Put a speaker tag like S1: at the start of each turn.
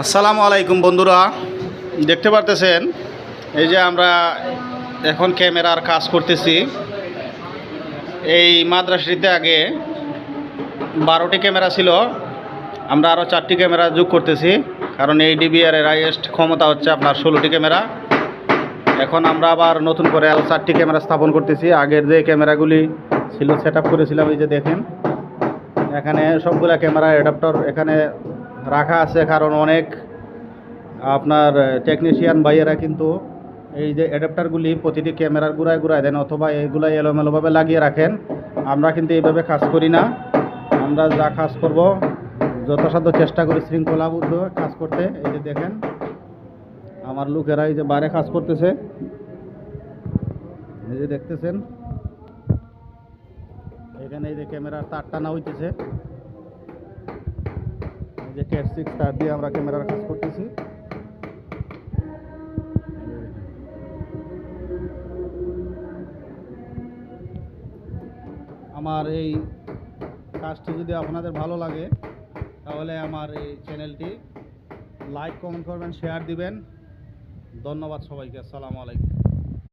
S1: আসসালামু আলাইকুম বন্ধুরা, দেখতে পারতেছেন এই যে আমরা এখন ক্যামেরার কাজ করতেছি। এই মাদ্রাসাটিতে আগে 12টি ক্যামেরা ছিল, আমরা আরও 4টি ক্যামেরা যোগ করতেছি, কারণ এই ডিবিআর এর হাইয়েস্ট ক্ষমতা হচ্ছে আপনার 16টি ক্যামেরা। এখন আমরা আবার নতুন করে আরও 4টি ক্যামেরা স্থাপন করতেছি। আগের যে ক্যামেরাগুলি ছিল সেট আপ করেছিলাম, এই যে দেখেন এখানে সবগুলা ক্যামেরা অ্যাডাপ্টার এখানে রাখা আছে, কারণ অনেক আপনার টেকনিশিয়ান ভাইয়েরা কিন্তু এই যে অ্যাডাপ্টারগুলি প্রতিটি ক্যামেরার গোড়ায় গোড়ায় দেন, অথবা এইগুলা এলোমেলোভাবে লাগিয়ে রাখেন। আমরা কিন্তু এইভাবে কাজ করি না। আমরা যা কাজ করব যথাসাধ্য চেষ্টা করি শৃঙ্খলাবদ্ধ কাজ করতে। এই যে দেখেন আমার লোকেরা এই যে বাইরে কাজ করতেছে, এই যে দেখতেছেন এখানে এই যে ক্যামেরার তার টানা হইতেছে, এই যে ক্যাট 6 তার দিয়ে আমরা ক্যামেরার কাজ করতেছি। আমার এই কাজটি যদি আপনাদের ভালো লাগে তাহলে আমার এই চ্যানেলটি লাইক, কমেন্ট করবেন, শেয়ার দিবেন। ধন্যবাদ সবাইকে। আসসালামু আলাইকুম।